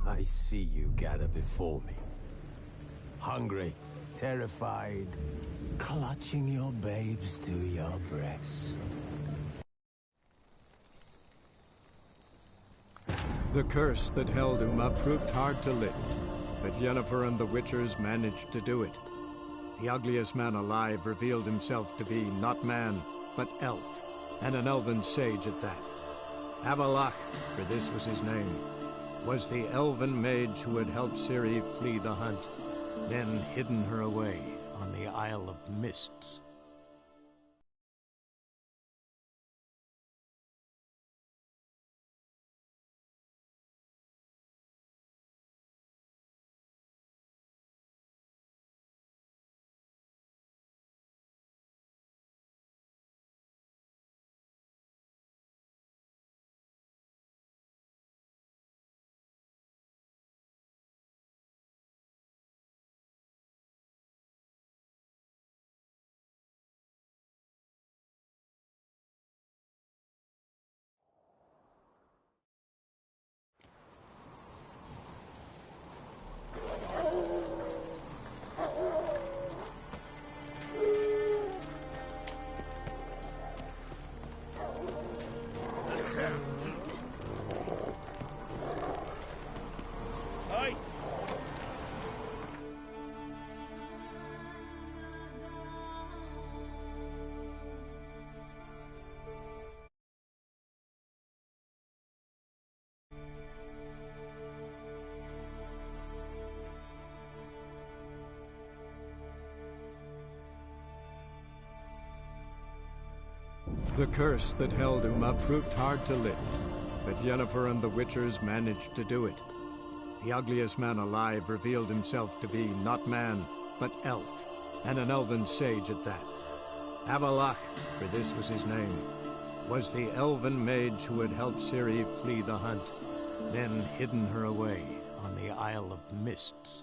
I see you gather before me. Hungry, terrified, clutching your babes to your breast. The curse that held Uma proved hard to lift, but Yennefer and the Witchers managed to do it. The ugliest man alive revealed himself to be not man, but elf, and an elven sage at that. Avalach, for this was his name, was the elven mage who had helped Ciri flee the hunt, then hidden her away on the Isle of Mists. The curse that held Uma proved hard to lift, but Yennefer and the Witchers managed to do it. The ugliest man alive revealed himself to be not man, but elf, and an elven sage at that. Avalach, for this was his name, was the elven mage who had helped Ciri flee the hunt, then hidden her away on the Isle of Mists.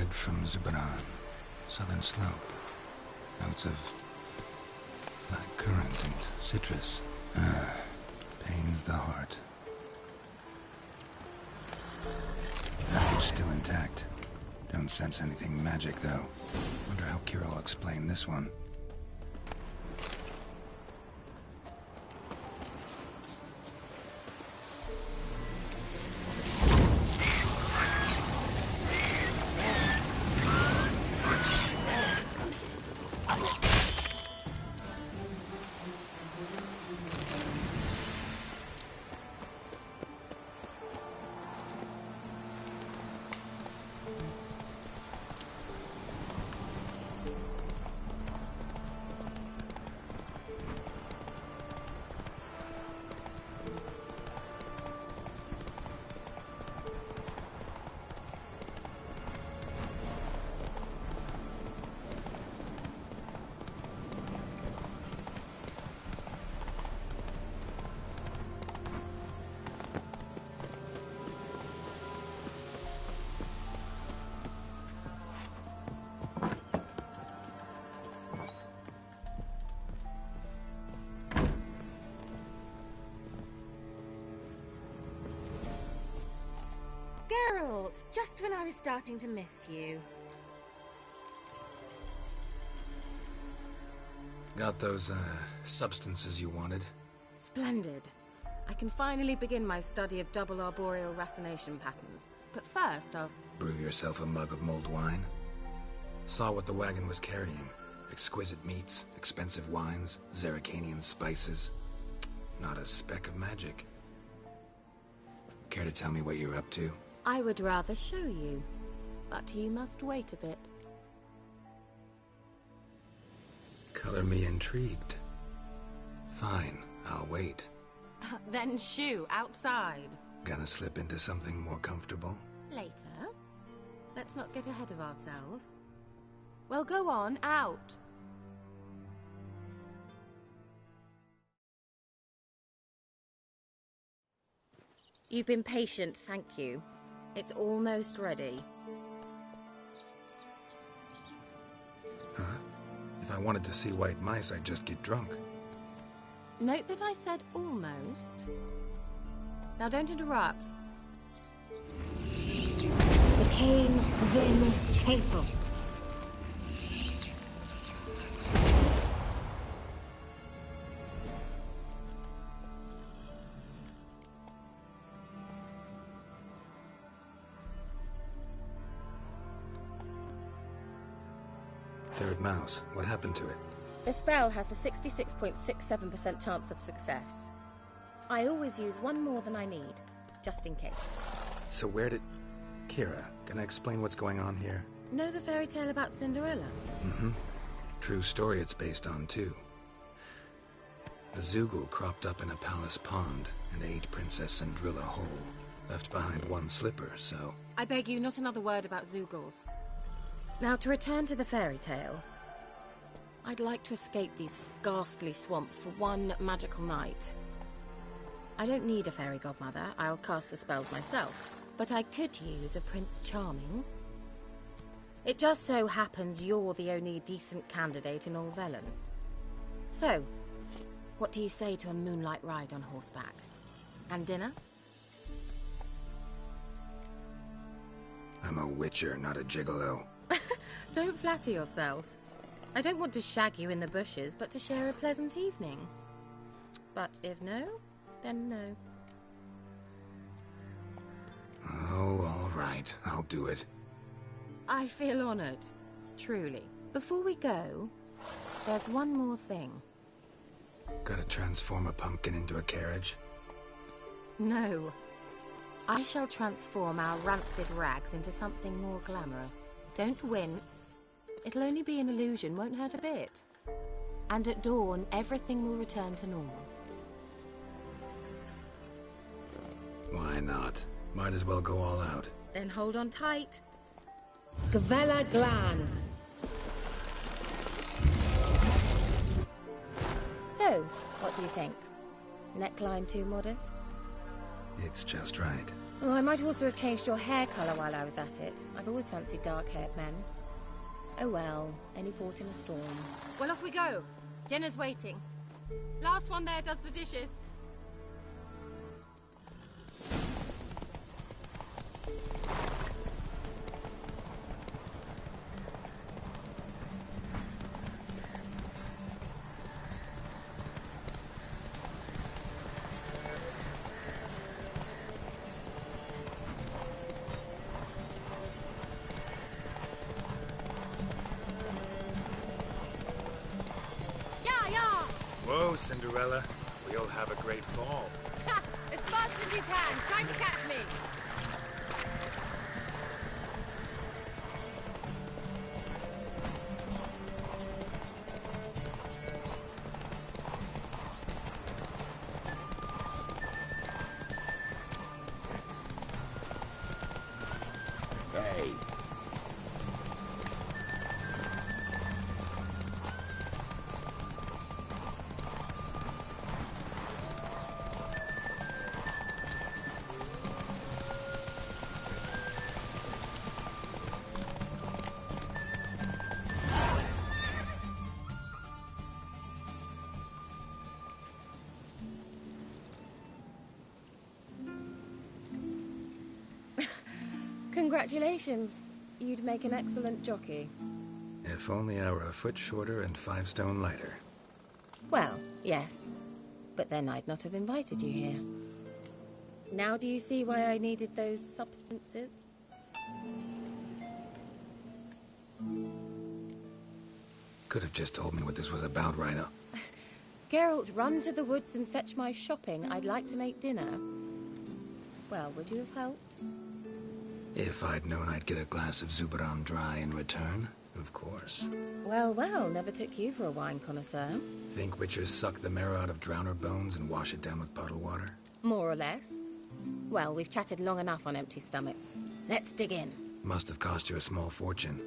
Bread from Zubaran. Southern slope. Notes of black currant and citrus. Pains the heart. Package still intact. Don't sense anything magic, though. Wonder how Kira will explain this one. Geralt, just when I was starting to miss you. Got those, substances you wanted? Splendid. I can finally begin my study of double arboreal racination patterns. But first, I'll... Brew yourself a mug of mulled wine? Saw what the wagon was carrying. Exquisite meats, expensive wines, Zerrikanian spices. Not a speck of magic. Care to tell me what you're up to? I would rather show you, but you must wait a bit. Color me intrigued. Fine, I'll wait. Then shoo, outside. Gonna slip into something more comfortable? Later. Let's not get ahead of ourselves. Well, go on, out. You've been patient, thank you. It's almost ready. Huh? If I wanted to see white mice, I'd just get drunk. Note that I said almost. Now don't interrupt. Became then faithful. Third mouse. What happened to it? The spell has a 66.67% chance of success. I always use one more than I need, just in case. So where did... Kira, can I explain what's going on here? Know the fairy tale about Cinderella? Mm-hmm. True story it's based on, too. A Zoogle cropped up in a palace pond and ate Princess Cinderella whole. Left behind one slipper, so... I beg you, not another word about Zoogles. Now, to return to the fairy tale. I'd like to escape these ghastly swamps for one magical night. I don't need a fairy godmother, I'll cast the spells myself. But I could use a Prince Charming. It just so happens you're the only decent candidate in all Velen. So, what do you say to a moonlight ride on horseback? And dinner? I'm a witcher, not a gigolo. Don't flatter yourself. I don't want to shag you in the bushes, but to share a pleasant evening. But if no, then no. Oh, all right. I'll do it. I feel honored. Truly. Before we go, there's one more thing. Gotta transform a pumpkin into a carriage? No. I shall transform our rancid rags into something more glamorous. Don't wince. It'll only be an illusion, won't hurt a bit. And at dawn, everything will return to normal. Why not? Might as well go all out. Then hold on tight. Gavella Glan. So, what do you think? Neckline too modest? It's just right. Oh, I might also have changed your hair colour while I was at it. I've always fancied dark-haired men. Oh well, any port in a storm. Well, off we go. Dinner's waiting. Last one there does the dishes. Whoa, Cinderella. We'll have a great fall. Ha! As fast as you can! Trying to catch me! Hey. Congratulations. You'd make an excellent jockey. If only I were a foot shorter and 5 stone lighter. Well, yes. But then I'd not have invited you here. Now do you see why I needed those substances? Could have just told me what this was about right up. Geralt, run to the woods and fetch my shopping. I'd like to make dinner. Well, would you have helped? If I'd known I'd get a glass of Zubaram dry in return, of course. Well, well, never took you for a wine connoisseur. Think witchers suck the marrow out of drowner bones and wash it down with puddle water? More or less. Well, we've chatted long enough on empty stomachs. Let's dig in. Must have cost you a small fortune.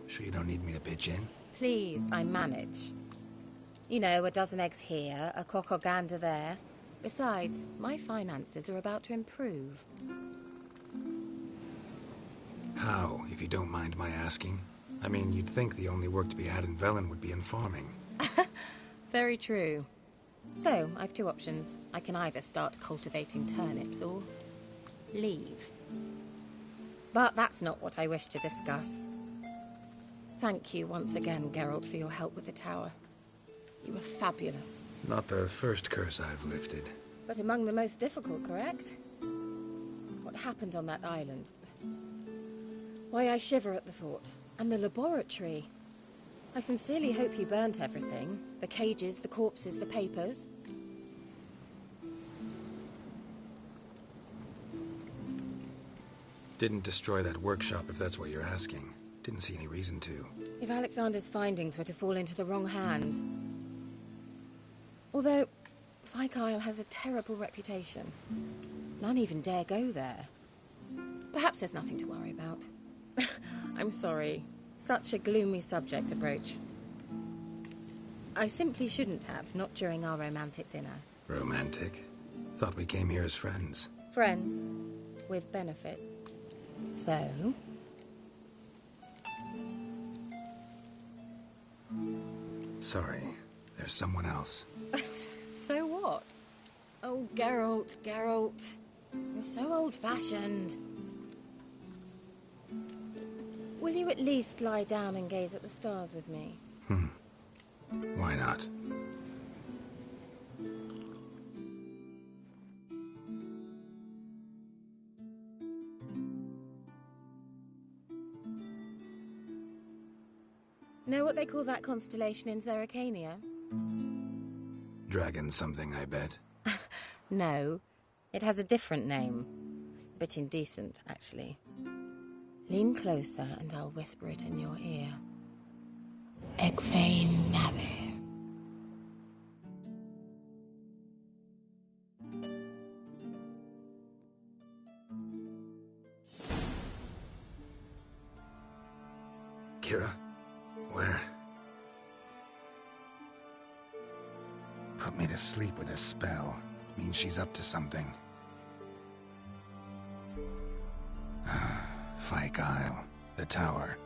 Sure you don't need me to pitch in? Please, I manage. You know, a dozen eggs here, a cock or gander there. Besides, my finances are about to improve. How, if you don't mind my asking? I mean, you'd think the only work to be had in Velen would be in farming. Very true. So, I've 2 options. I can either start cultivating turnips or leave. But that's not what I wish to discuss. Thank you once again, Geralt, for your help with the tower. You were fabulous. Not the first curse I've lifted. But among the most difficult, correct? What happened on that island? Why, I shiver at the thought. And the laboratory. I sincerely hope you burnt everything. The cages, the corpses, the papers. Didn't destroy that workshop, if that's what you're asking. Didn't see any reason to. If Alexander's findings were to fall into the wrong hands. Although, Fyke Isle has a terrible reputation. None even dare go there. Perhaps there's nothing to worry about. I'm sorry. Such a gloomy subject to broach. I simply shouldn't have, not during our romantic dinner. Romantic? Thought we came here as friends. Friends. With benefits. So? Sorry. There's someone else. So what? Oh, Geralt, Geralt. You're so old-fashioned. Will you at least lie down and gaze at the stars with me? Why not? Know what they call that constellation in Zerrikania? Dragon something, I bet. No. It has a different name. A bit indecent, actually. Lean closer and I'll whisper it in your ear. Egfain Nave. Kira? Where? Put me to sleep with a spell. Means she's up to something. Fyke Isle. The tower.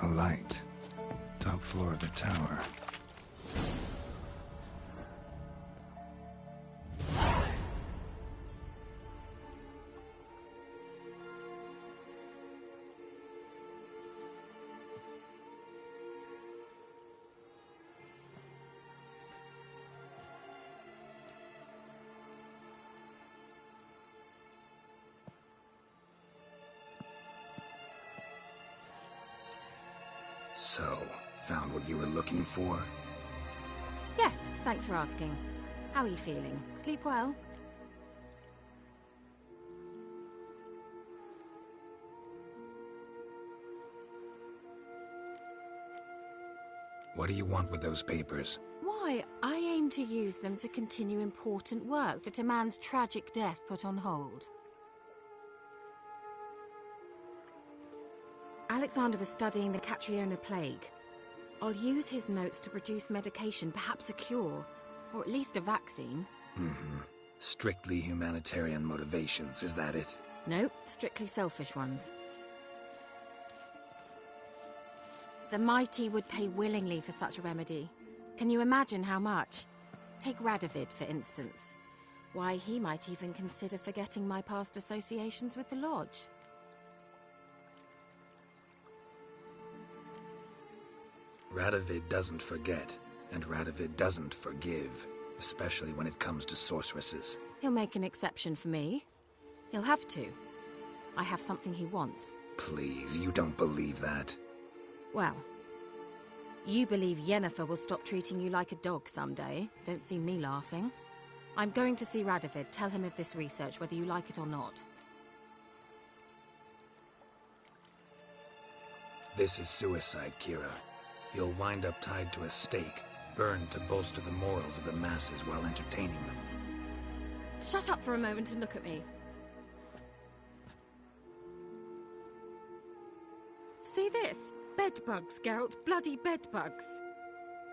A light. Top floor of the tower. So, found what you were looking for? Yes, thanks for asking. How are you feeling? Sleep well? What do you want with those papers? Why, I aim to use them to continue important work that a man's tragic death put on hold. Alexander was studying the Catriona plague. I'll use his notes to produce medication, perhaps a cure, or at least a vaccine. Mm-hmm. Strictly humanitarian motivations, is that it? No, strictly selfish ones. The mighty would pay willingly for such a remedy. Can you imagine how much? Take Radovid, for instance. Why, he might even consider forgetting my past associations with the Lodge. Radovid doesn't forget, and Radovid doesn't forgive, especially when it comes to sorceresses. He'll make an exception for me. He'll have to. I have something he wants. Please, you don't believe that. Well, you believe Yennefer will stop treating you like a dog someday. Don't see me laughing. I'm going to see Radovid, tell him of this research, whether you like it or not. This is suicide, Kira. You'll wind up tied to a stake, burned to bolster the morals of the masses while entertaining them. Shut up for a moment and look at me. See this? Bedbugs, Geralt. Bloody bedbugs.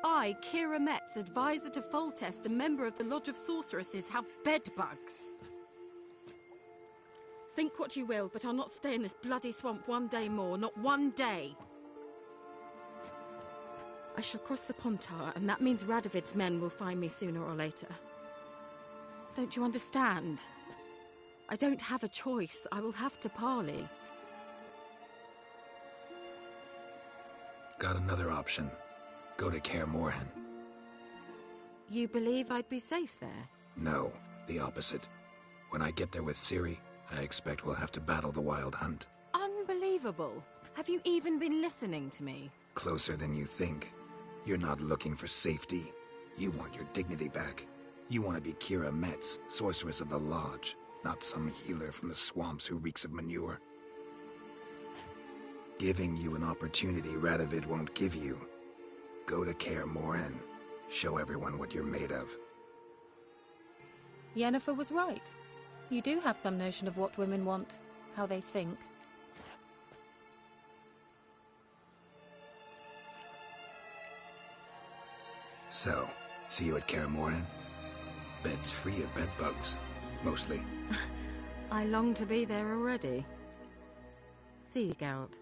I, Kira Metz, advisor to Foltest, a member of the Lodge of Sorceresses, have bedbugs. Think what you will, but I'll not stay in this bloody swamp one day more, not one day. I shall cross the Pontar, and that means Radovid's men will find me sooner or later. Don't you understand? I don't have a choice. I will have to parley. Got another option. Go to Kaer Morhen. You believe I'd be safe there? No, the opposite. When I get there with Ciri, I expect we'll have to battle the Wild Hunt. Unbelievable. Have you even been listening to me? Closer than you think. You're not looking for safety. You want your dignity back. You want to be Kira Metz, sorceress of the Lodge, not some healer from the swamps who reeks of manure. Giving you an opportunity Radovid won't give you. Go to Kaer Morhen. Show everyone what you're made of. Yennefer was right. You do have some notion of what women want, how they think. So, see you at Kaer Morhen? Beds free of bedbugs, mostly. I long to be there already. See you, Geralt.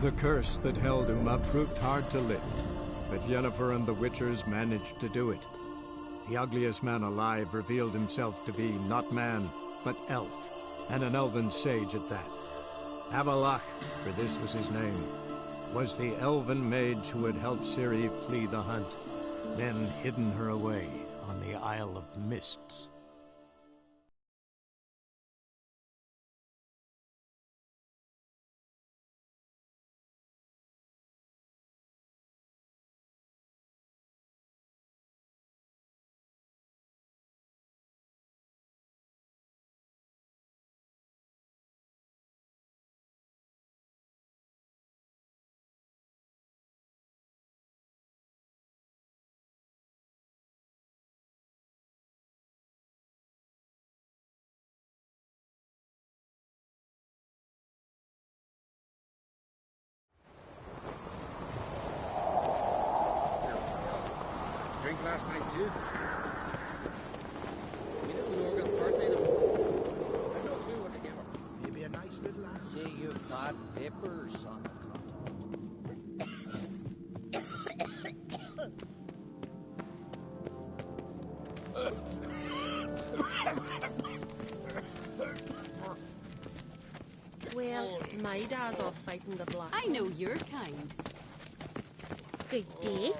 The curse that held Uma proved hard to lift, but Yennefer and the Witchers managed to do it. The ugliest man alive revealed himself to be not man, but elf, and an elven sage at that. Avalach, for this was his name, was the elven mage who had helped Ciri flee the hunt, then hidden her away on the Isle of Mists. Drink last night too? Me little Morgan's birthday though. I've no clue what to give her. Maybe a nice little laugh. Say you've had peppers on the Well, my dad's off fighting the black. I know your kind. Good day.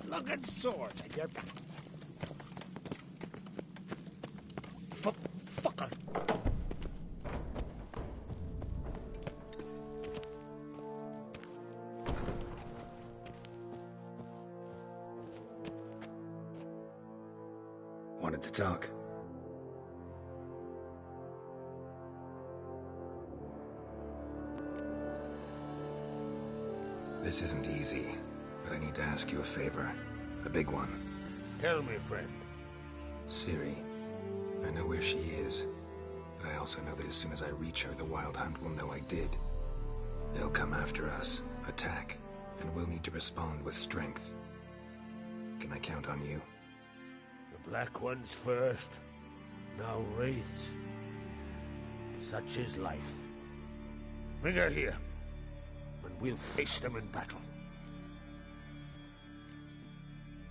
Looking sword in your back. Fucker. Wanted to talk. This isn't easy, but I need to ask you a favor. A big one. Tell me, friend. Ciri. I know where she is, but I also know that as soon as I reach her, the Wild Hunt will know I did. They'll come after us, attack, and we'll need to respond with strength. Can I count on you? The Black Ones first, now Wraiths. Such is life. Bring her here, and we'll face them in battle.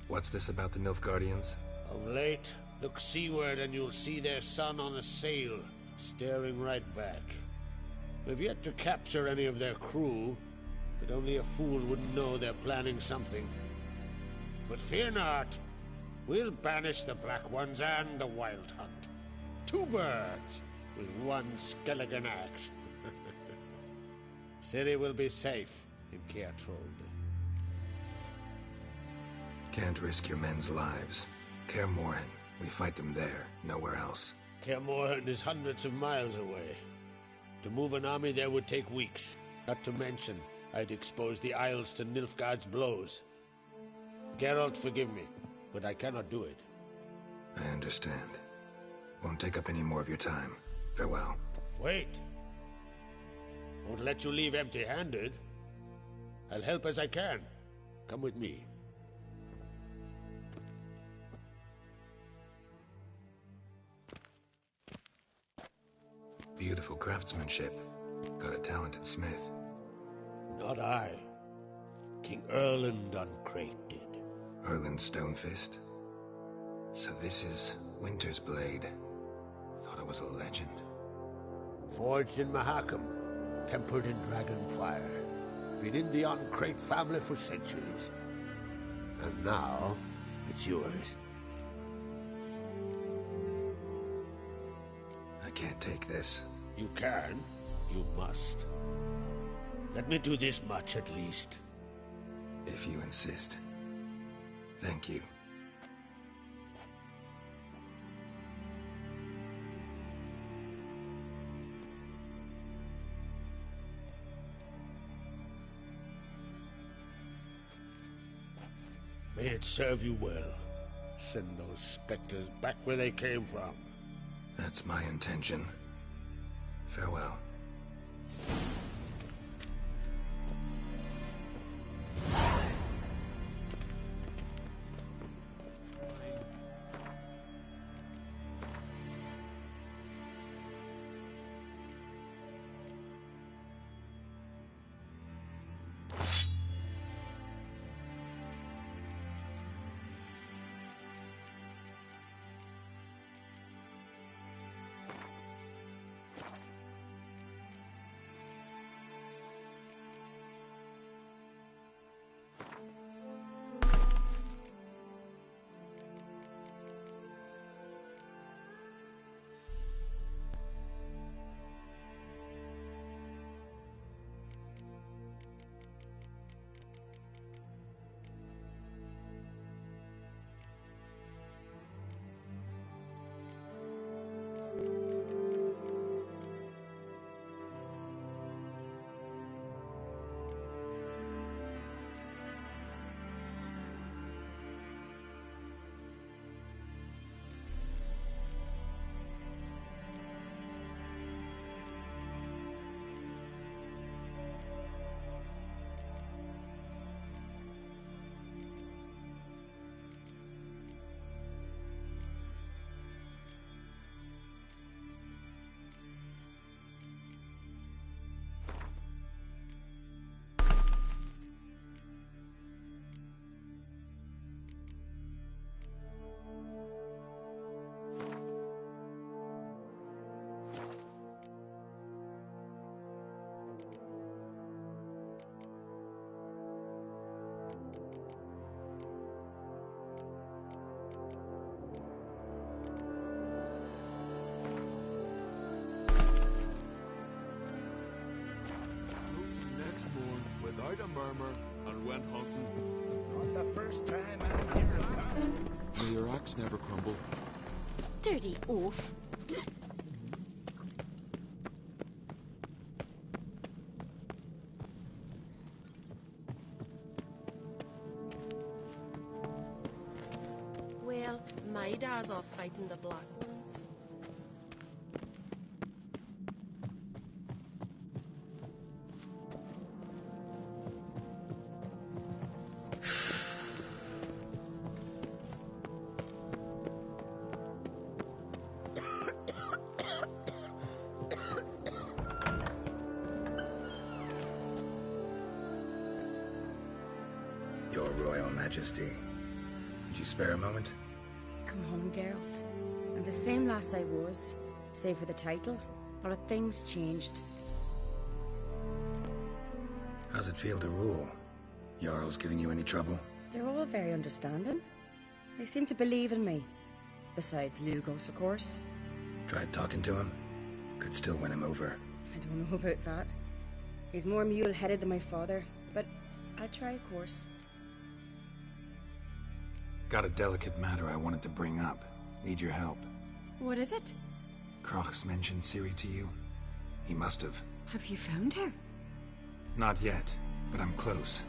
What's this about the Nilfgaardians? Of late, look seaward and you'll see their sun on a sail, staring right back. We've yet to capture any of their crew, but only a fool wouldn't know they're planning something. But fear not, we'll banish the Black Ones and the Wild Hunt. 2 birds with 1 skeleton axe. Ciri will be safe in Keatrold. Can't risk your men's lives. Kaer Morhen, we fight them there, nowhere else. Kaer Morhen is hundreds of miles away. To move an army there would take weeks. Not to mention, I'd expose the Isles to Nilfgaard's blows. Geralt, forgive me, but I cannot do it. I understand. Won't take up any more of your time. Farewell. Wait. Won't let you leave empty-handed. I'll help as I can. Come with me. Beautiful craftsmanship. Got a talented smith. Not I. King Erland Uncrate did. Erland Stonefist? So this is Winter's Blade. Thought it was a legend. Forged in Mahakam, tempered in dragon fire. Been in the Uncrate family for centuries. And now, it's yours. I can't take this. You can. You must. Let me do this much at least. If you insist. Thank you. May it serve you well. Send those specters back where they came from. That's my intention. Farewell. heard a murmur and went hunting. Not the first time I'm hearing that. May your axe never crumble. Dirty oaf. Well, my dad's off fighting the black ones. Your Royal Majesty. Would you spare a moment? Come home, Geralt. I'm the same lass I was, save for the title. A lot of things changed. How's it feel to rule? Jarl's giving you any trouble? They're all very understanding. They seem to believe in me. Besides Lugos, of course. Tried talking to him? Could still win him over. I don't know about that. He's more mule-headed than my father, but I'll try, of course. Got a delicate matter I wanted to bring up. Need your help. What is it? Croc's mentioned Ciri to you? He must have. Have you found her? Not yet, but I'm close.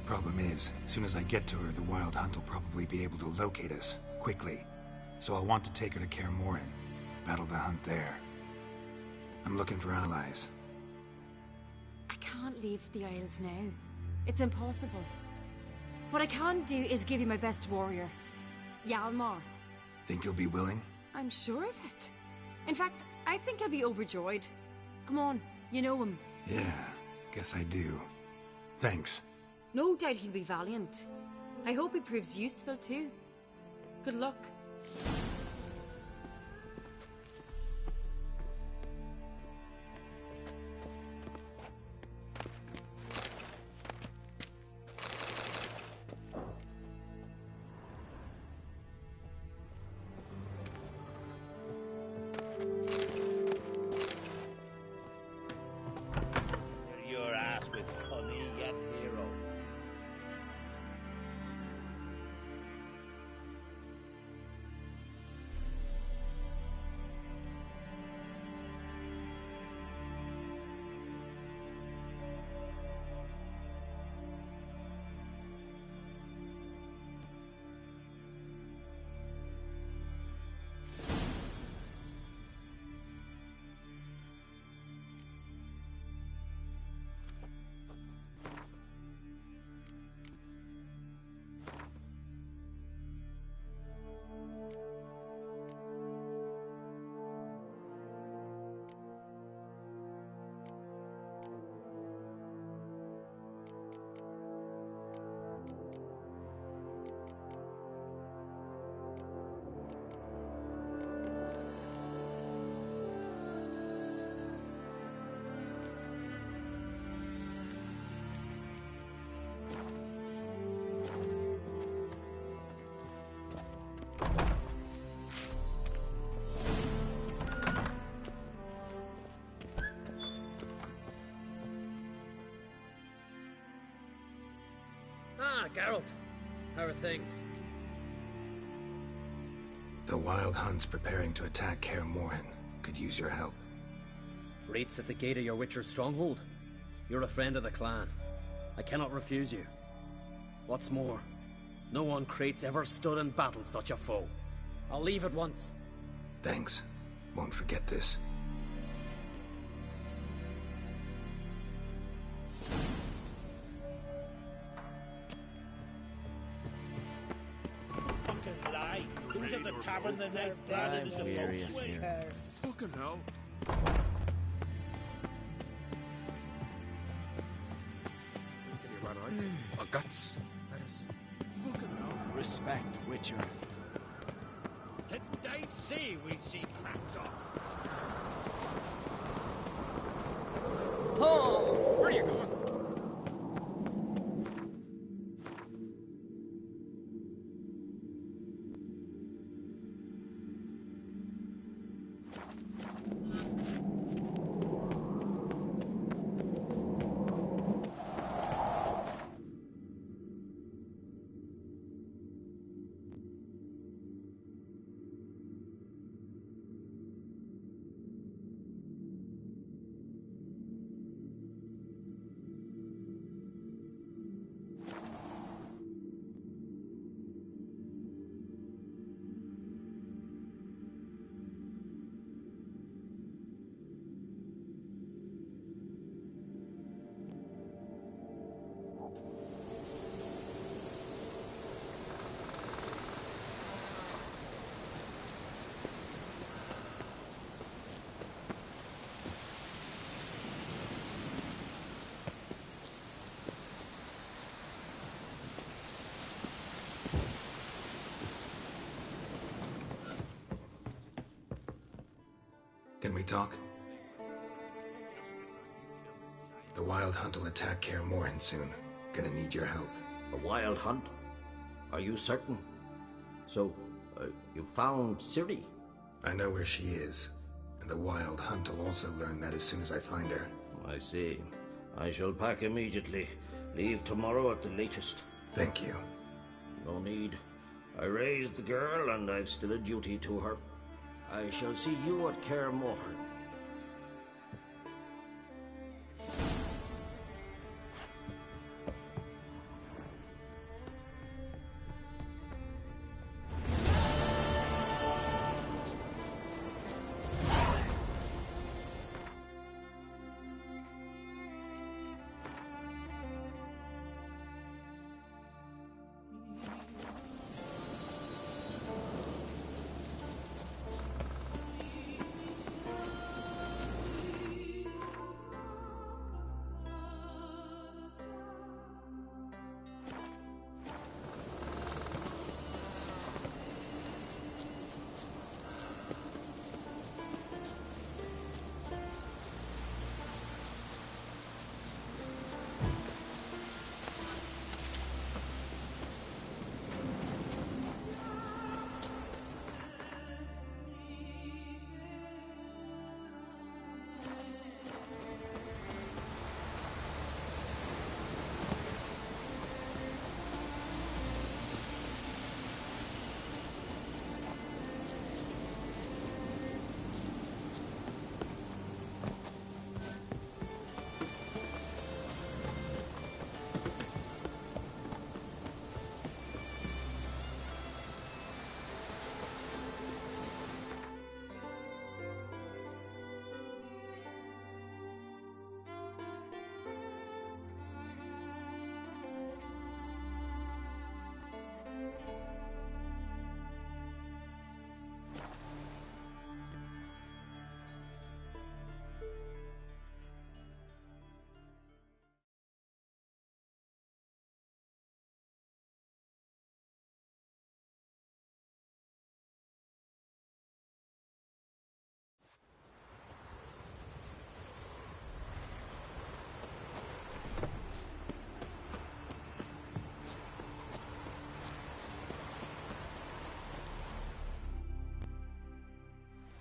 Problem is, as soon as I get to her, the Wild Hunt will probably be able to locate us, quickly. So I'll want to take her to Kaer Morhen. Battle the hunt there. I'm looking for allies. I can't leave the Isles now. It's impossible. What I can do is give you my best warrior, Hjalmar. Think you'll be willing? I'm sure of it. In fact, I think I'll be overjoyed. Come on, you know him. Yeah, guess I do. Thanks. No doubt he'll be valiant. I hope he proves useful too. Good luck. Your ass with honey yet, hero. Ah, Geralt. How are things? The Wild Hunt's preparing to attack Kaer Morhen. Could use your help. Rates at the gate of your Witcher's stronghold. You're a friend of the clan. I cannot refuse you. What's more, no one Krait's ever stood in battle such a foe. I'll leave at once. Thanks. Won't forget this. Fucking lie. Who's at the tavern the night planning is the full swing? Fucking hell. Can you run out? Oh, guts. Let us. Fucking hell. Respect, Witcher. Didn't I say we'd see cracks off? Oh! Where are you going? we talk? The Wild Hunt will attack Kaer Morhen soon. Gonna need your help. A wild hunt? Are you certain? So, you found Ciri? I know where she is, and the Wild Hunt will also learn that as soon as I find her. I see. I shall pack immediately. Leave tomorrow at the latest. Thank you. No need. I raised the girl, and I've still a duty to her. I shall see you at Kaer Morhen.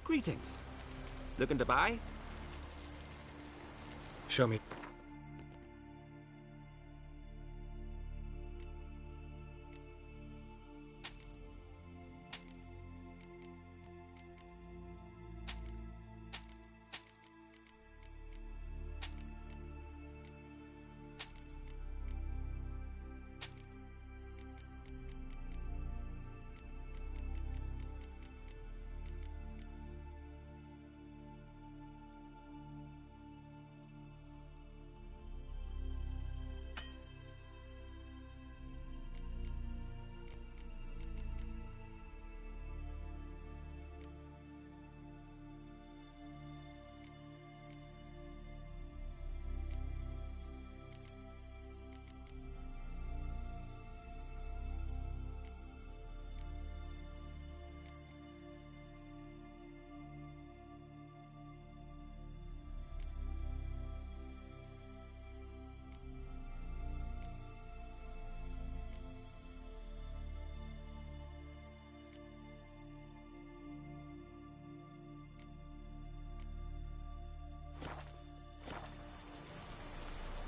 Greetings. Looking to buy? Show me.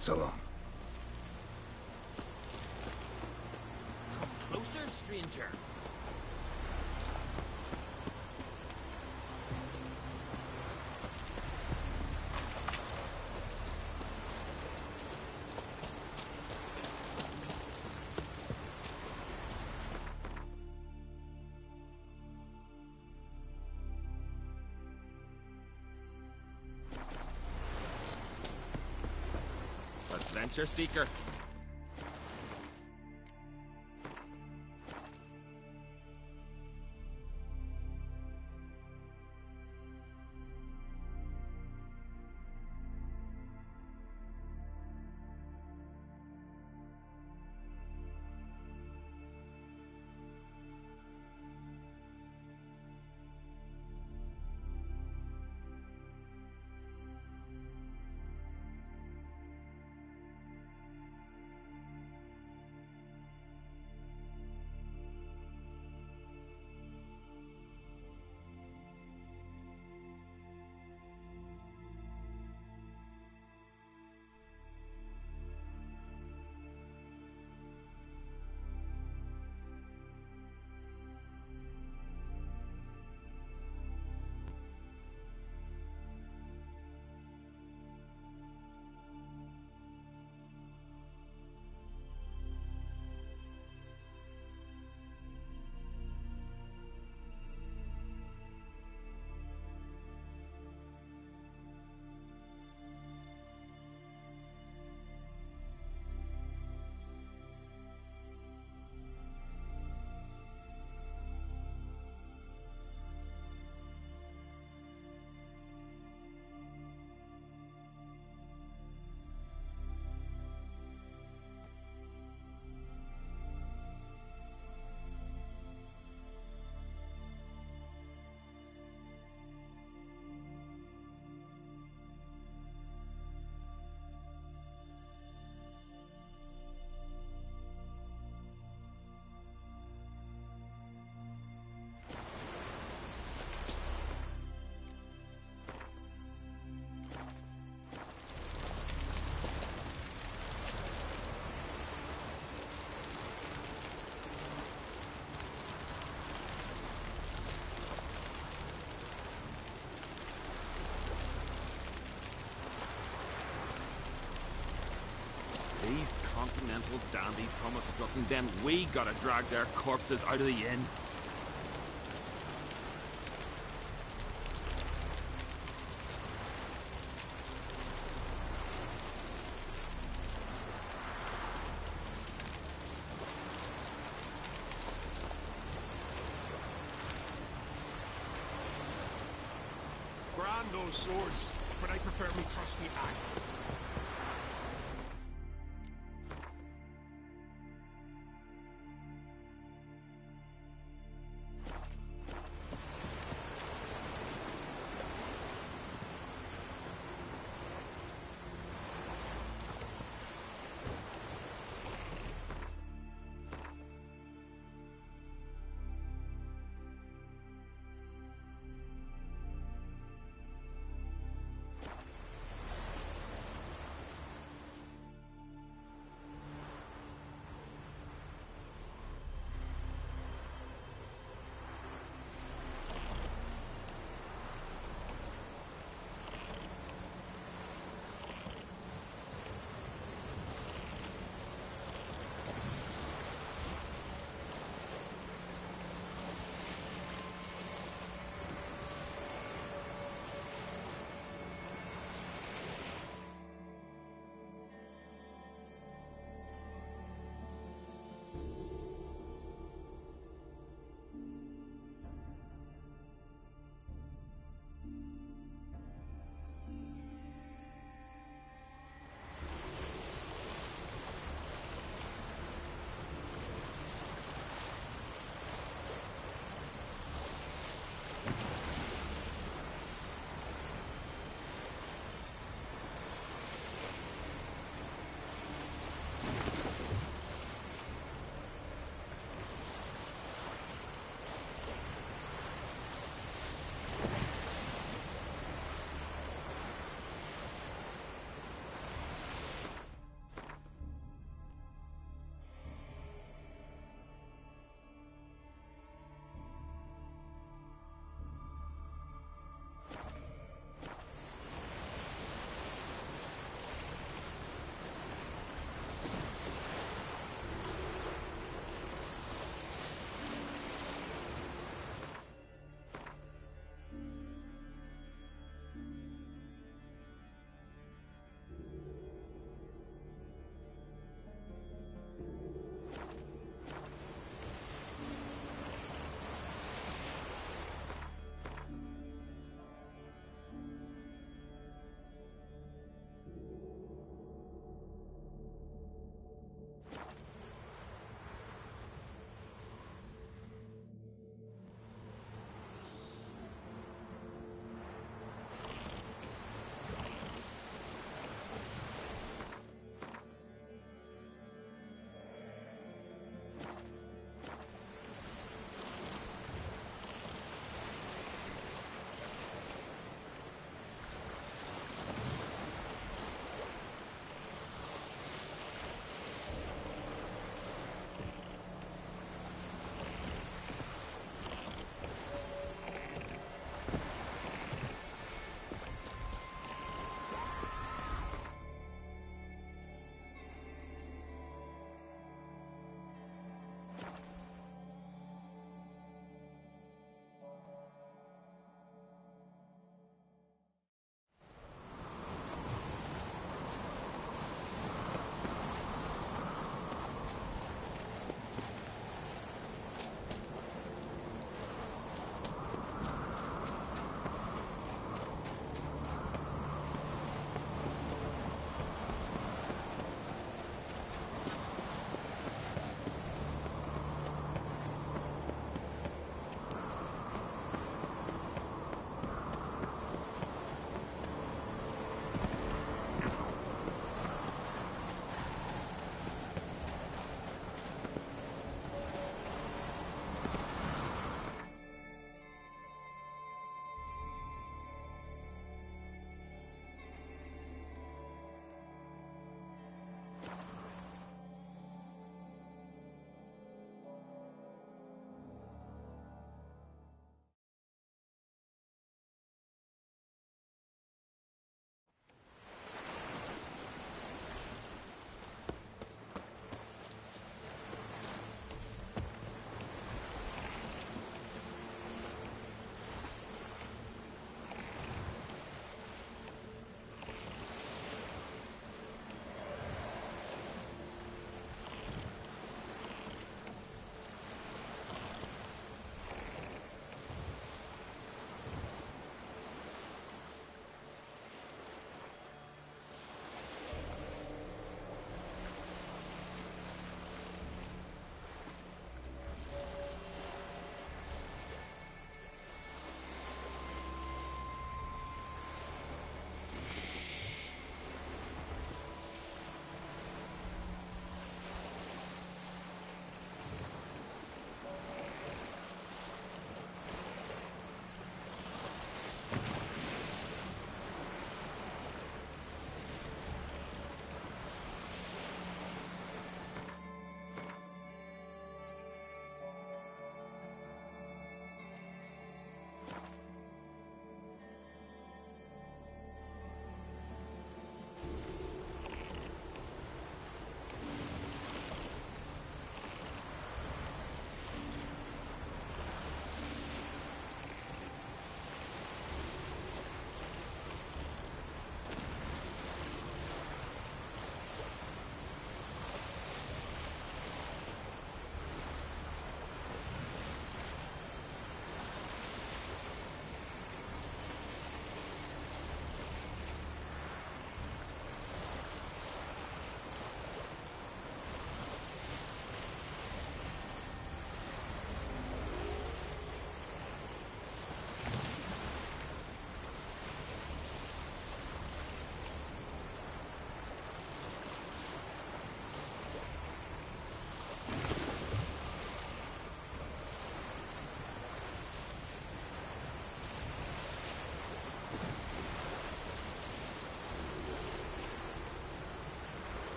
So long. Come closer, stranger. Adventure seeker. continental dandies come a strutting, then we gotta drag their corpses out of the inn. Grand those swords, but I prefer me trusty axe.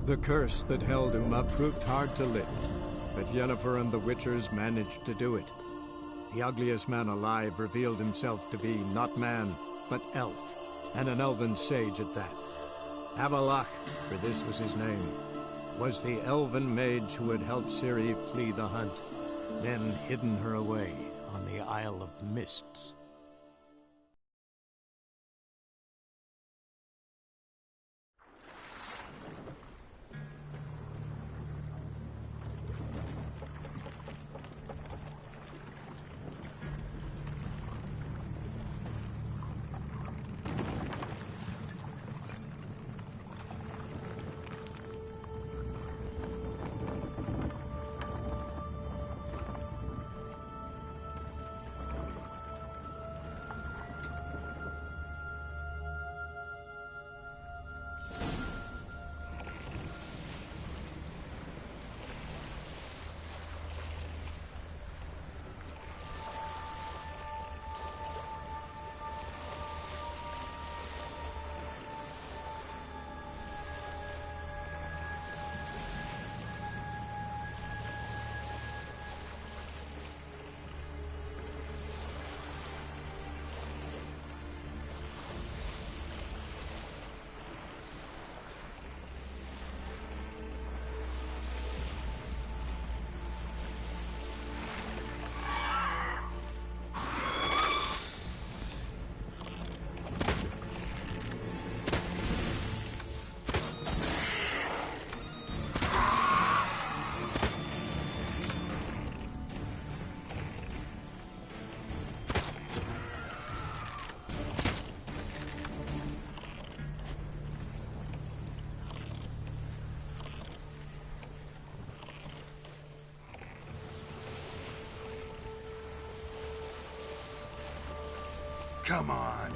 The curse that held Uma proved hard to lift, but Yennefer and the Witchers managed to do it. The ugliest man alive revealed himself to be not man, but elf, and an elven sage at that. Avalach, for this was his name, was the elven mage who had helped Ciri flee the hunt, then hidden her away on the Isle of Mists. Come on.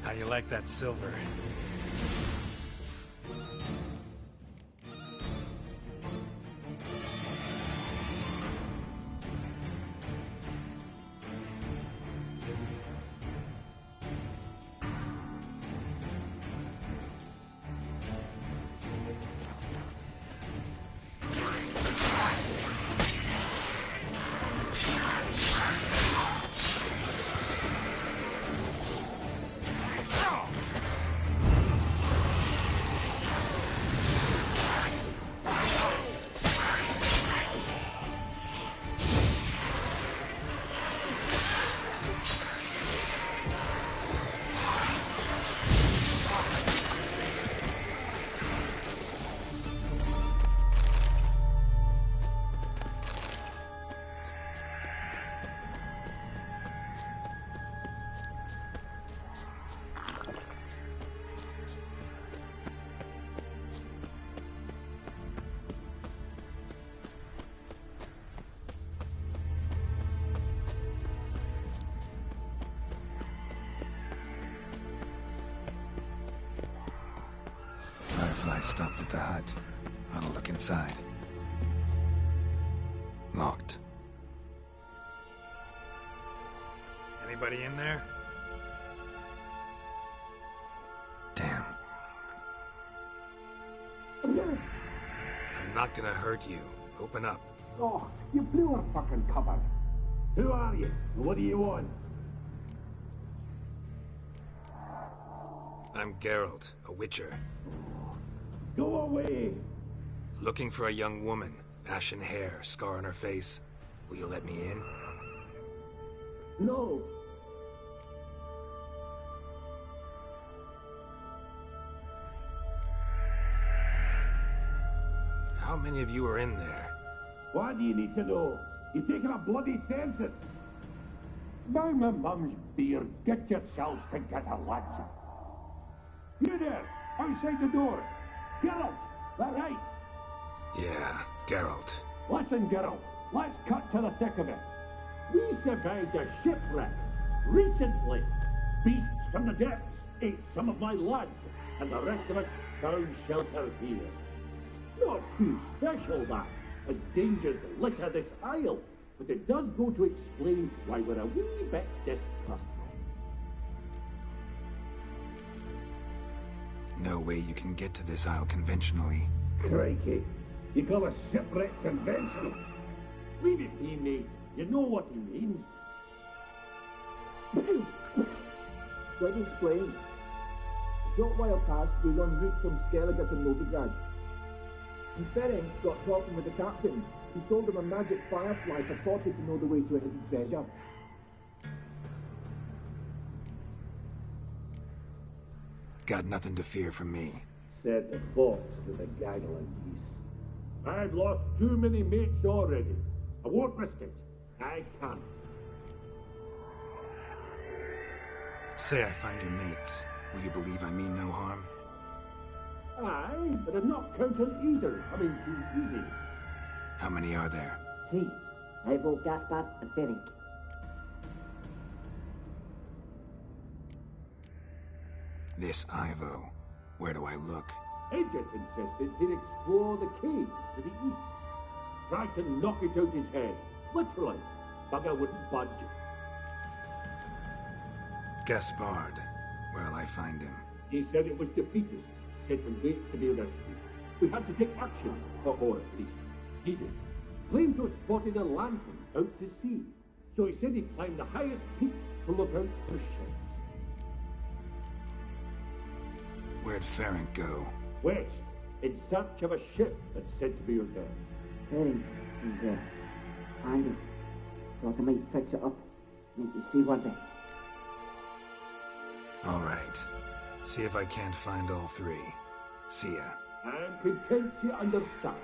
How you like that silver? Stopped at the hut. I'll look inside. Locked. Anybody in there? Damn. I'm not gonna hurt you. Open up. Oh, you blew our fucking cover. Who are you? And what do you want? I'm Geralt, a witcher. Go away! Looking for a young woman. Ashen hair, scar on her face. Will you let me in? No. How many of you are in there? Why do you need to know? You're taking a bloody census. By my mum's beard, get yourselves together, lads. You there, outside the door. Geralt, that right? Yeah, Geralt. Listen, Geralt, let's cut to the thick of it. We survived a shipwreck recently. Beasts from the depths ate some of my lads, and the rest of us found shelter here. Not too special, that, as dangers litter this isle, but it does go to explain why we're a wee bit distrustful. No way you can get to this isle conventionally. Crikey, you call a shipwreck conventional? Leave it be, mate. You know what he means. Let me explain. A short while past, we was en route from Skellige to Novigrad. And Ferenc got talking with the captain, who sold him a magic firefly purported to know the way to a hidden treasure. Got nothing to fear from me. Said the fox to the gaggle of geese. I've lost too many mates already. I won't risk it. I can't. Say I find your mates. Will you believe I mean no harm? Aye, but I'm not counting either. I mean, too easy. How many are there? 3. Ivo, Gaspard, and Ferenc. This Ivo. Where do I look? Agent insisted he'd explore the caves to the east. Tried to knock it out his head. Literally. Bugger wouldn't budge. Gaspard. Where'll I find him? He said it was defeatist, set and wait to be rescued. We had to take action, or at least he did. Claimed to have spotted a lantern out to sea. So he said he'd climb the highest peak to look out for ships. Where'd Ferenc go? West, in search of a ship that's said to be your death. Ferenc is handy. Thought I might fix it up. Make you see one bit. All right. See if I can't find all 3. See ya. I'm content you understand.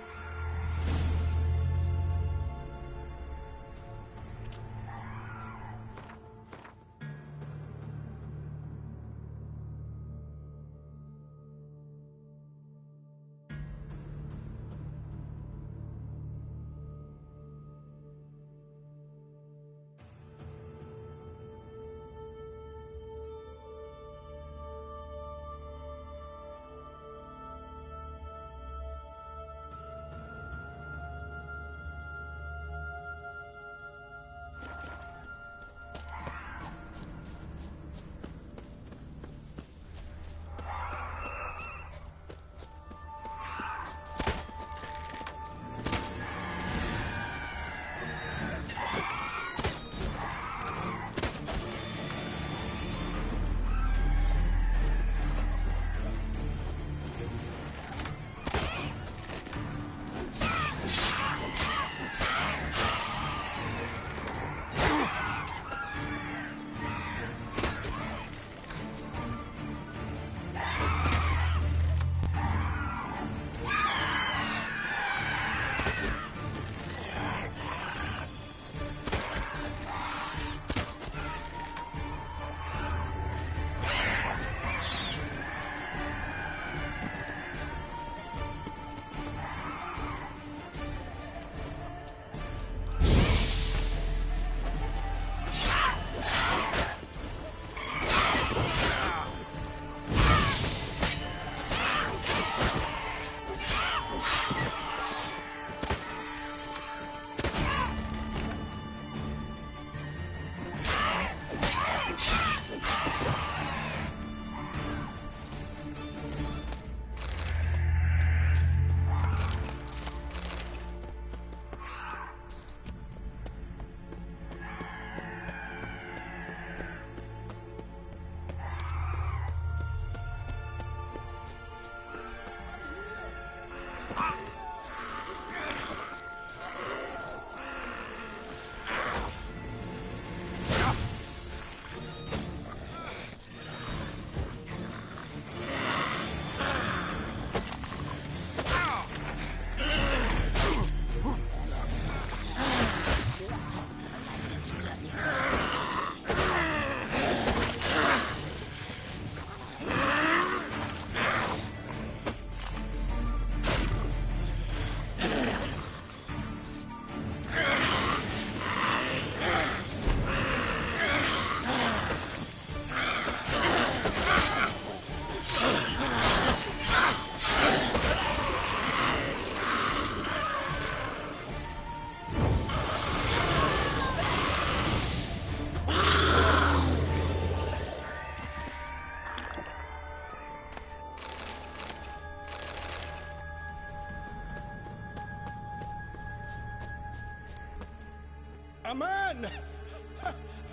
A man!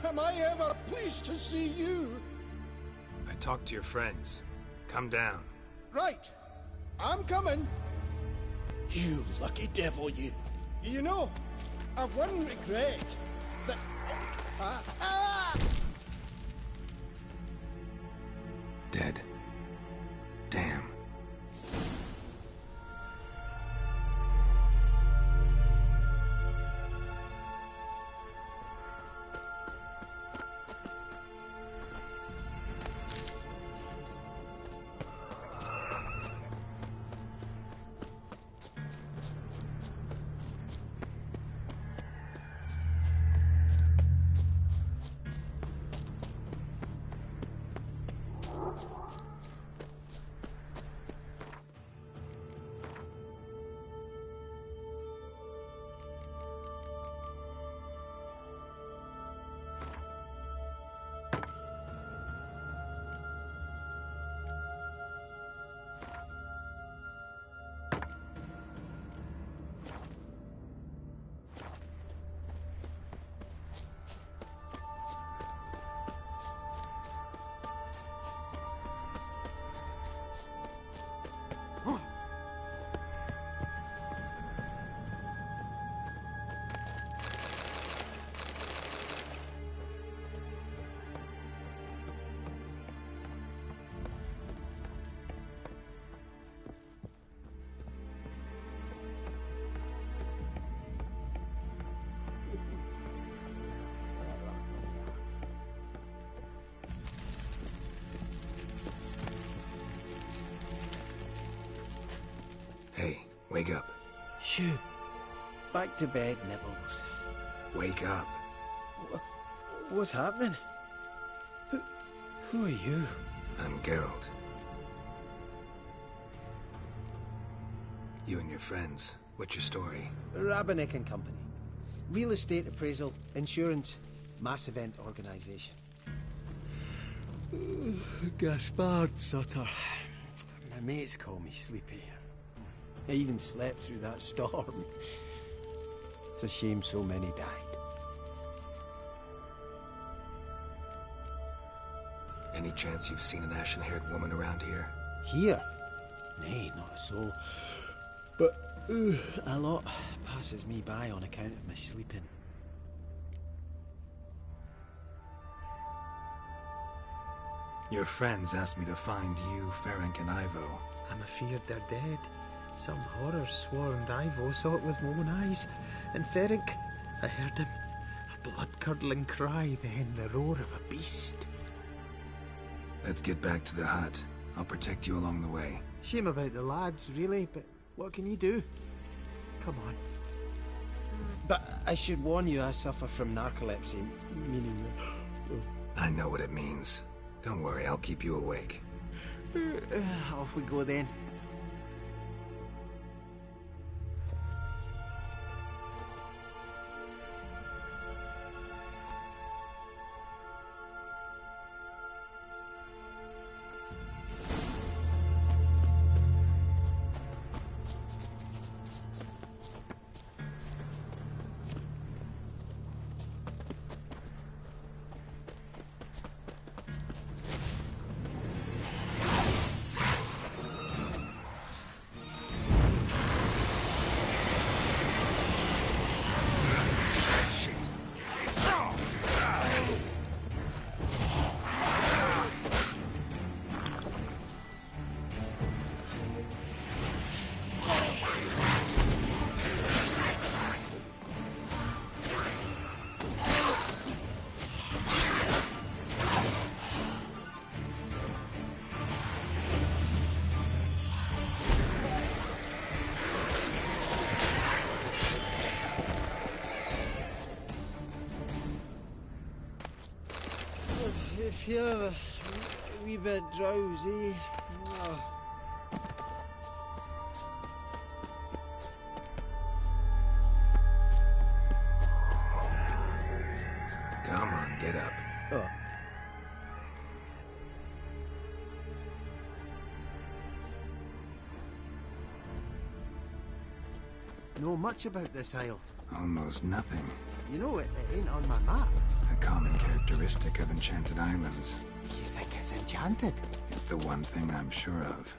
Am I ever pleased to see you? I talked to your friends. Come down. Right. I'm coming. You lucky devil, you. You know, I've one regret. That... Dead. Damn. Hey, wake up. Shoo. Back to bed, Nibbles. Wake up. What's happening? Who are you? I'm Geralt. You and your friends, what's your story? Rabenik and Company. Real estate appraisal, insurance, mass event organisation. Gaspard Sutter. My mates call me Sleepy. I even slept through that storm. It's a shame so many died. Any chance you've seen an ashen-haired woman around here? Here? Nay, not a soul. But a lot passes me by on account of my sleeping. Your friends asked me to find you, Ferenc, and Ivo. I'm afeard they're dead. Some horror swarmed Ivo, saw it with my own eyes. And Ferenc, I heard him. A blood-curdling cry, then the roar of a beast. Let's get back to the hut. I'll protect you along the way. Shame about the lads, really, but what can you do? Come on. But I should warn you, I suffer from narcolepsy, meaning... I know what it means. Don't worry, I'll keep you awake. Off we go then. Feeling a wee bit drowsy. Oh. Come on, get up. Oh. Know much about this isle? Almost nothing. You know, it ain't on my map. A common characteristic of enchanted islands. You think it's enchanted? It's the one thing I'm sure of.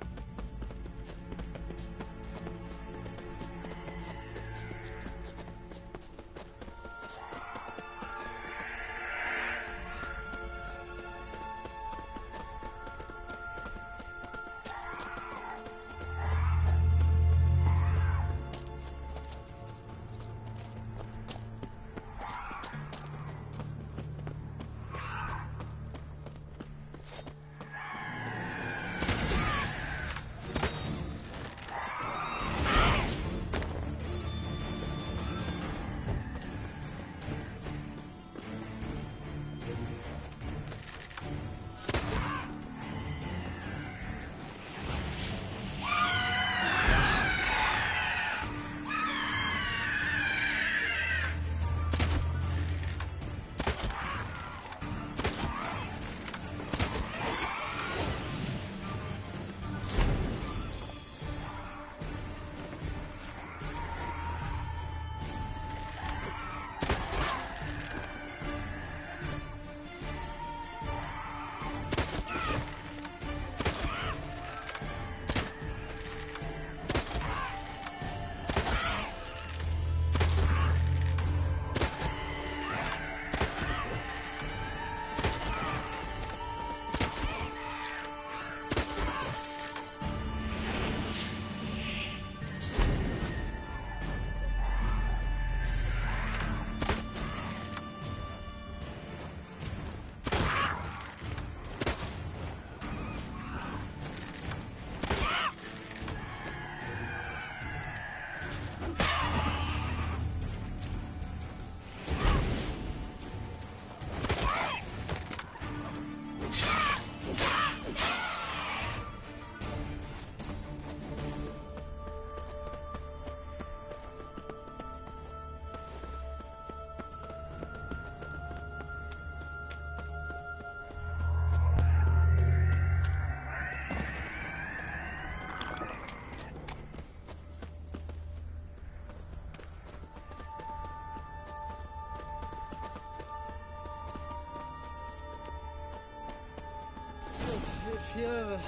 Feeling a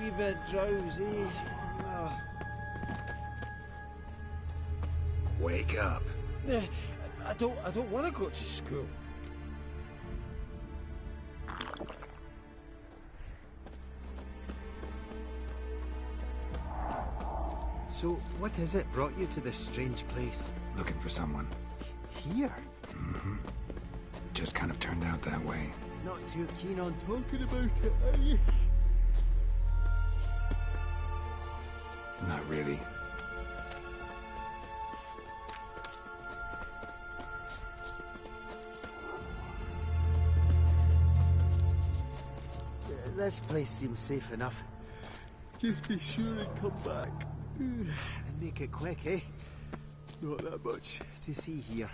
wee bit drowsy. Oh. Wake up. I don't want to go to school. So, what is it brought you to this strange place? Looking for someone. Here? Mm-hmm. Just kind of turned out that way. Not too keen on talking about it, are you? Not really. This place seems safe enough. Just be sure and come back. And make it quick, eh? Not that much to see here.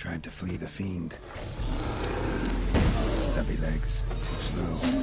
Tried to flee the fiend. Stubby legs, too slow.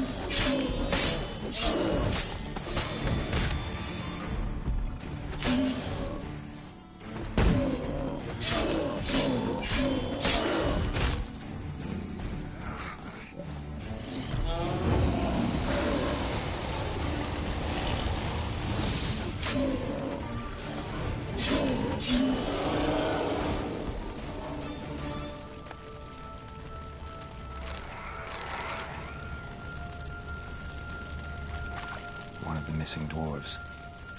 One of the missing dwarves.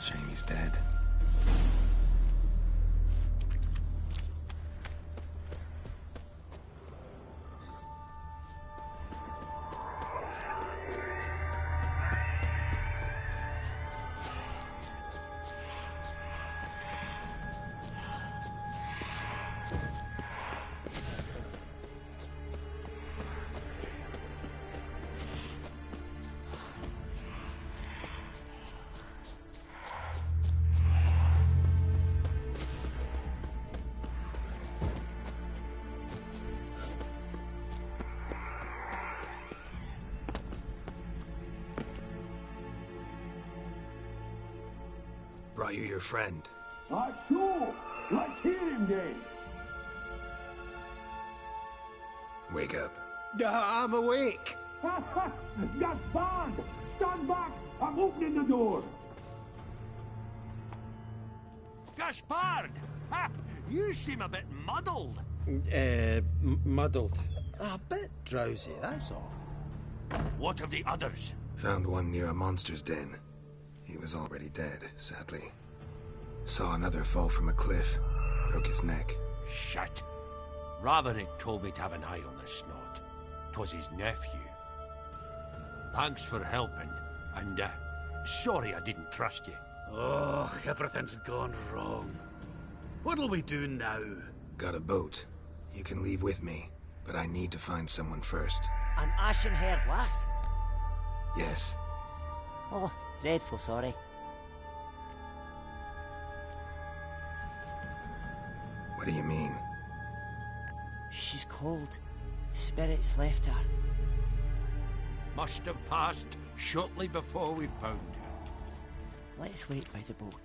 Shame he's dead. Brought you your friend. So, let's hear him then. Wake up. I'm awake. Gaspard! Stand back! I'm opening the door! Gaspard! Ha! You seem a bit muddled. Muddled. A bit drowsy, that's all. What of the others? Found one near a monster's den. He was already dead, sadly. Saw another fall from a cliff. Broke his neck. Shit. Roderick told me to have an eye on the snot. 'Twas his nephew. Thanks for helping, and sorry I didn't trust you. Oh, everything's gone wrong. What'll we do now? Got a boat. You can leave with me, but I need to find someone first. An ashen-haired lass? Yes. Oh, dreadful sorry. What do you mean? She's cold. Spirits left her. Must have passed shortly before we found her. Let's wait by the boat.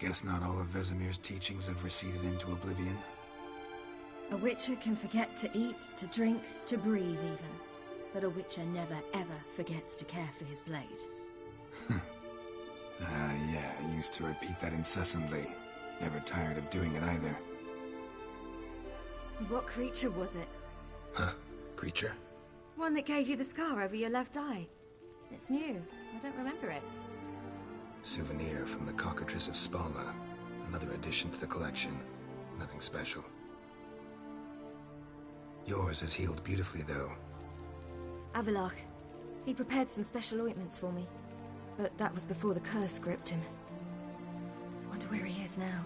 Guess not all of Vesemir's teachings have receded into oblivion. A witcher can forget to eat, to drink, to breathe even. But a witcher never ever forgets to care for his blade. Yeah, I used to repeat that incessantly. Never tired of doing it either. What creature was it? Huh? Creature? One that gave you the scar over your left eye. It's new. I don't remember it. Souvenir from the Cockatrice of Spala. Another addition to the collection. Nothing special. Yours is healed beautifully, though. Avallac'h. He prepared some special ointments for me. But that was before the curse gripped him. Wonder where he is now.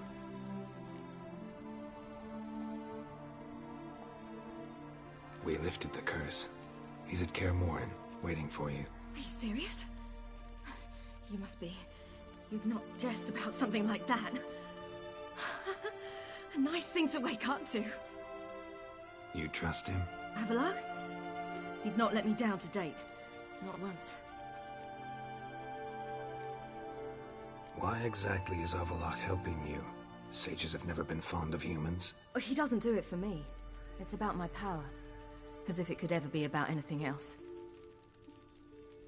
We lifted the curse. He's at Kaer Morhen, waiting for you. Are you serious? You must be. You'd not jest about something like that. A nice thing to wake up to. You trust him? Avallac'h? He's not let me down to date. Not once. Why exactly is Avallac'h helping you? Sages have never been fond of humans. He doesn't do it for me. It's about my power. As if it could ever be about anything else.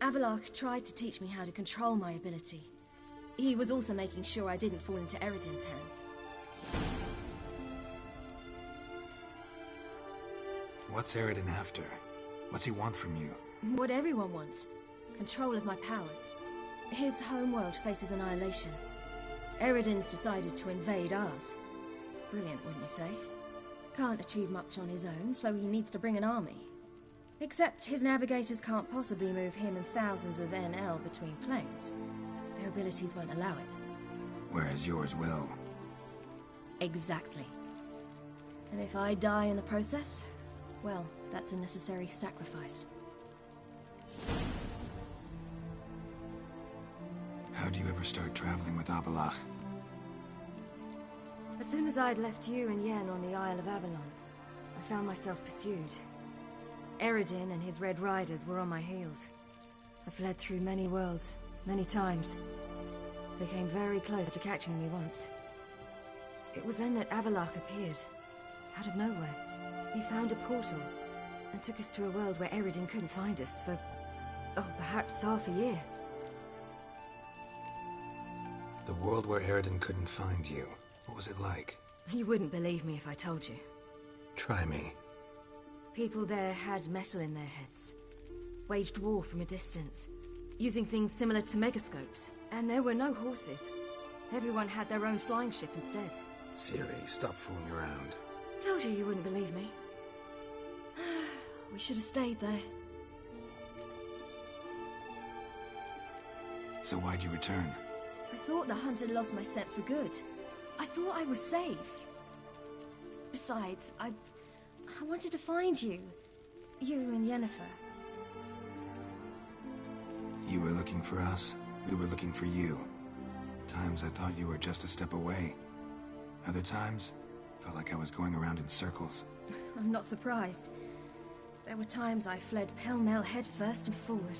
Avallac'h tried to teach me how to control my ability. He was also making sure I didn't fall into Eredin's hands. What's Eredin after? What's he want from you? What everyone wants. Control of my powers. His homeworld faces annihilation. Eredin's decided to invade ours. Brilliant, wouldn't you say? Can't achieve much on his own, so he needs to bring an army. Except his navigators can't possibly move him and thousands of NL between planes. Their abilities won't allow it. Whereas yours will. Exactly. And if I die in the process, well, that's a necessary sacrifice. How do you ever start traveling with Avallac'h? As soon as I'd left you and Yen on the Isle of Avalon, I found myself pursued. Eredin and his Red Riders were on my heels. I fled through many worlds, many times. They came very close to catching me once. It was then that Avallac'h appeared, out of nowhere. He found a portal, and took us to a world where Eredin couldn't find us for, perhaps half a year. The world where Eredin couldn't find you. What was it like? You wouldn't believe me if I told you. Try me. People there had metal in their heads. Waged war from a distance, using things similar to megascopes. And there were no horses. Everyone had their own flying ship instead. Ciri, stop fooling around. Told you you wouldn't believe me. We should have stayed there. So why'd you return? I thought the hunt had lost my scent for good. I thought I was safe. Besides, I wanted to find you. You and Yennefer. You were looking for us. We were looking for you. Times I thought you were just a step away. Other times, felt like I was going around in circles. I'm not surprised. There were times I fled pell-mell headfirst and forward.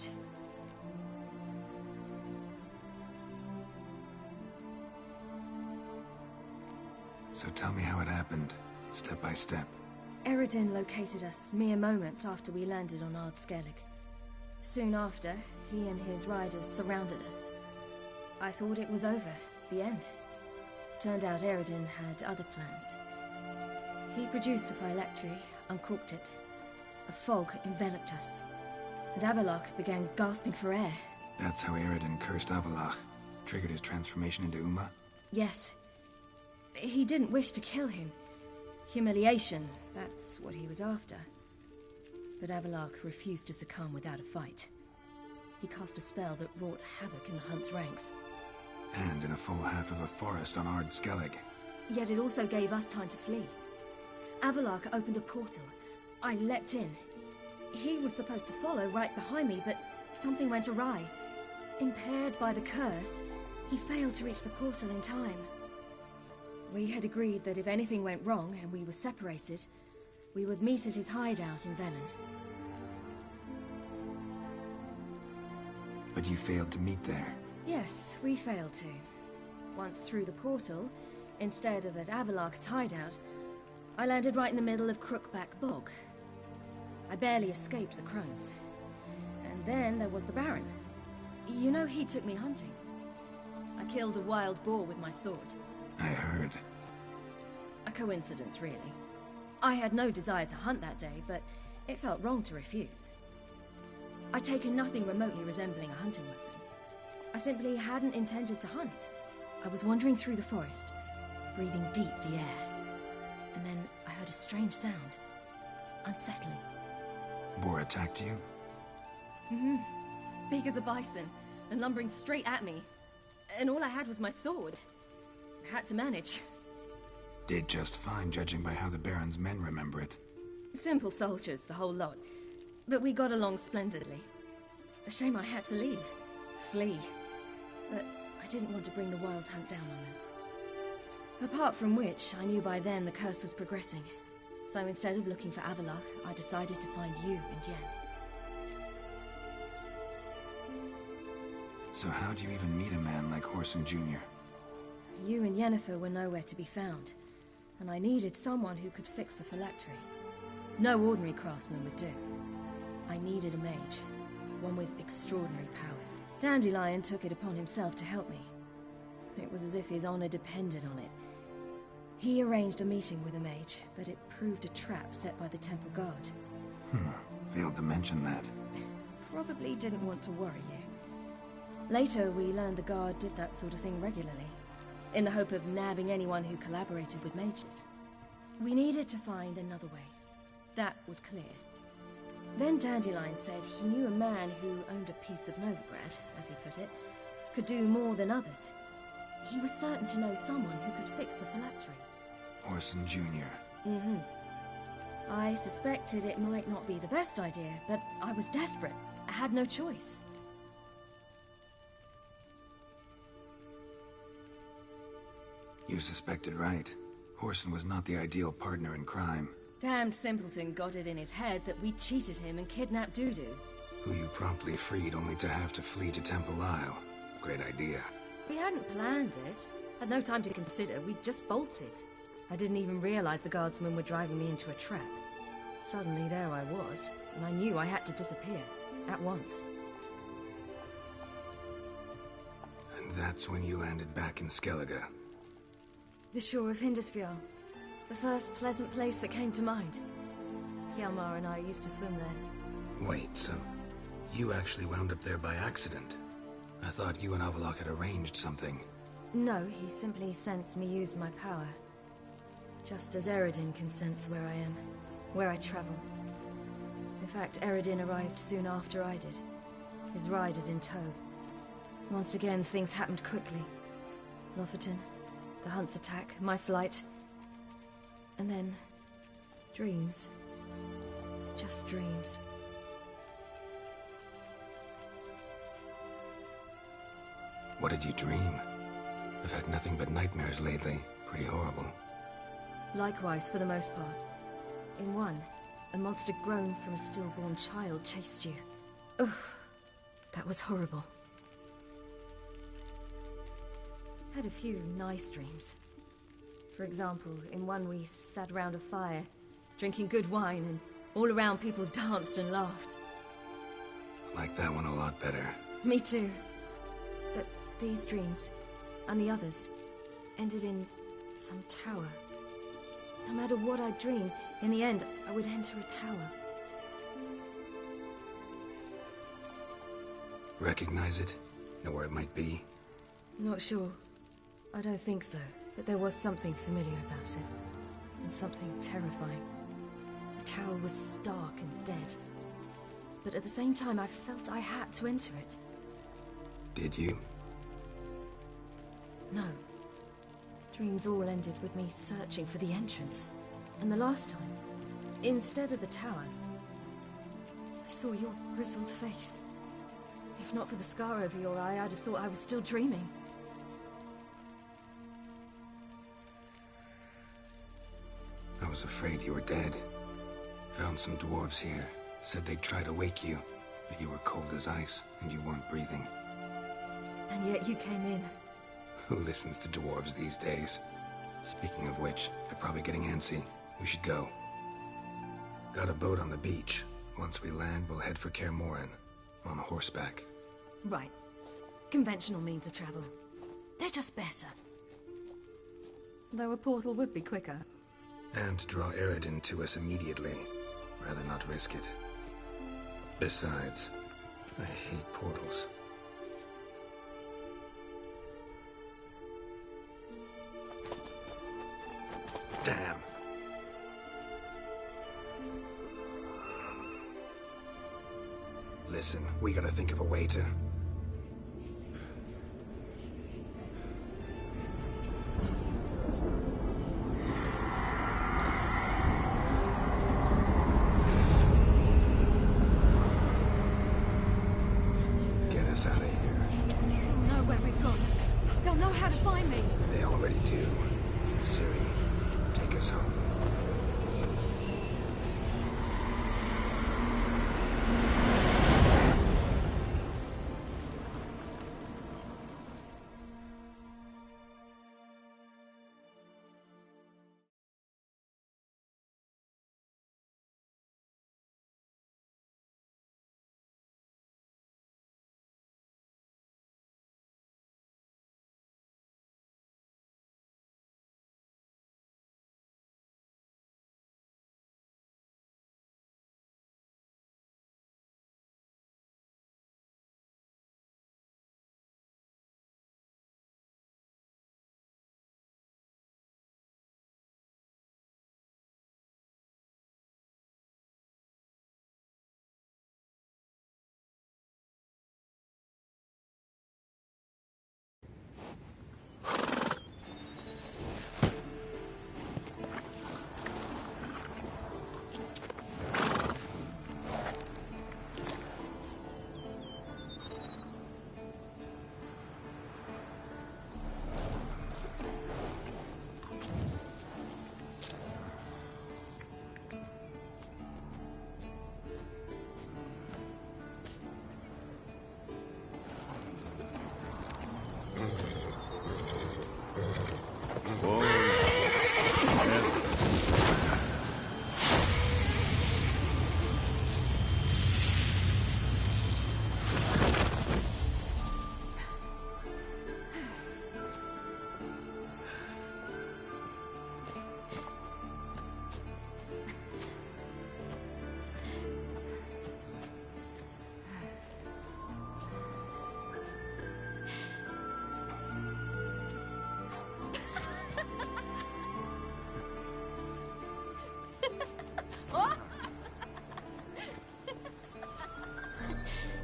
So tell me how it happened, step by step. Eredin located us mere moments after we landed on Ard Skellig. Soon after, he and his riders surrounded us. I thought it was over, the end. Turned out Eredin had other plans. He produced the phylactery, uncorked it. A fog enveloped us, and Avallac'h began gasping for air. That's how Eredin cursed Avallac'h, triggered his transformation into Uma? Yes. He didn't wish to kill him. Humiliation, that's what he was after. But Avallac'h refused to succumb without a fight. He cast a spell that wrought havoc in the hunt's ranks. And in a full half of a forest on Ard Skellig. Yet it also gave us time to flee. Avallac'h opened a portal. I leapt in. He was supposed to follow right behind me, but something went awry. Impaired by the curse, he failed to reach the portal in time. We had agreed that if anything went wrong and we were separated, we would meet at his hideout in Velen. But you failed to meet there. Yes, we failed to. once through the portal, instead of at Avalok's hideout, I landed right in the middle of Crookback Bog. I barely escaped the crones. And then there was the Baron. You know, he took me hunting. I killed a wild boar with my sword. I heard. A coincidence, really. I had no desire to hunt that day, but it felt wrong to refuse. I'd taken nothing remotely resembling a hunting weapon. I simply hadn't intended to hunt. I was wandering through the forest, breathing deep the air. And then I heard a strange sound. Unsettling. Boar attacked you? Mm-hmm. Big as a bison, and lumbering straight at me. And all I had was my sword. Had to manage. Did just fine, judging by how the Baron's men remember it. Simple soldiers, the whole lot. But we got along splendidly. A shame I had to leave. Flee. But I didn't want to bring the wild hunt down on them. Apart from which, I knew by then the curse was progressing. So instead of looking for Avalok, I decided to find you and Yen. So how do you even meet a man like Horson Jr.? You and Yennefer were nowhere to be found, and I needed someone who could fix the phylactery. No ordinary craftsman would do. I needed a mage, one with extraordinary powers. Dandelion took it upon himself to help me. It was as if his honor depended on it. He arranged a meeting with a mage, but it proved a trap set by the temple guard. Failed to mention that. Probably didn't want to worry you. Later, we learned the guard did that sort of thing regularly, in the hope of nabbing anyone who collaborated with mages. We needed to find another way. That was clear. Then Dandelion said he knew a man who owned a piece of Novigrad, as he put it, could do more than others. He was certain to know someone who could fix the phylactery. Horson Jr. Mm-hmm. I suspected it might not be the best idea, but I was desperate. I had no choice. You suspected right. Horson was not the ideal partner in crime. Damned simpleton got it in his head that we cheated him and kidnapped Dudu. Who you promptly freed only to have to flee to Temple Isle. Great idea. We hadn't planned it. Had no time to consider. We just bolted. I didn't even realize the guardsmen were driving me into a trap. Suddenly there I was, and I knew I had to disappear. At once. And that's when you landed back in Skellige. The shore of Hindisfjall. The first pleasant place that came to mind. Hjalmar and I used to swim there. Wait, so you actually wound up there by accident? I thought you and Avalok had arranged something. No, he simply sensed me use my power. Just as Eredin can sense where I am, where I travel. In fact, Eredin arrived soon after I did. His riders in tow. Once again, things happened quickly. Lofoten, the hunt's attack, my flight. And then, dreams. Just dreams. What did you dream? I've had nothing but nightmares lately. Pretty horrible. Likewise, for the most part. In one, a monster grown from a stillborn child chased you. Ugh, that was horrible. Had a few nice dreams. For example, in one we sat around a fire, drinking good wine, and all around people danced and laughed. I like that one a lot better. Me too. But these dreams, and the others, ended in some tower. No matter what I dream, in the end, I would enter a tower. Recognize it? Know where it might be? Not sure. I don't think so, but there was something familiar about it. And something terrifying. The tower was stark and dead. But at the same time, I felt I had to enter it. Did you? No. Dreams all ended with me searching for the entrance. And the last time, instead of the tower, I saw your grizzled face. If not for the scar over your eye, I'd have thought I was still dreaming. I was afraid you were dead. Found some dwarves here. Said they'd try to wake you, but you were cold as ice, and you weren't breathing. And yet you came in. Who listens to dwarves these days? Speaking of which, they're probably getting antsy. We should go. Got a boat on the beach. Once we land, we'll head for Kaer on horseback. Right. Conventional means of travel. They're just better. Though a portal would be quicker. And draw Eredin to us immediately. Rather not risk it. Besides, I hate portals. Damn. Listen, we gotta think of a way to... Get us out of here. They'll know where we've gone. They'll know how to find me. They already do. Ciri, take us home.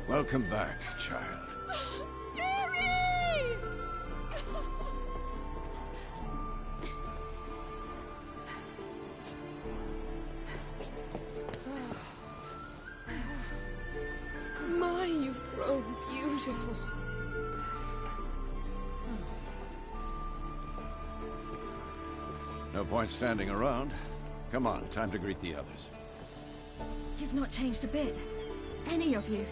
Welcome back, child. Ciri! My, you've grown beautiful. No point standing around. Come on, time to greet the others. You've not changed a bit. Any of you.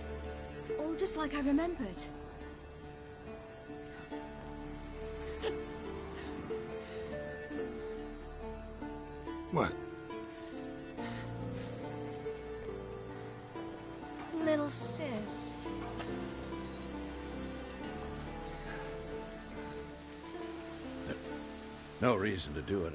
All just like I remembered. What? Little sis. No reason to do it.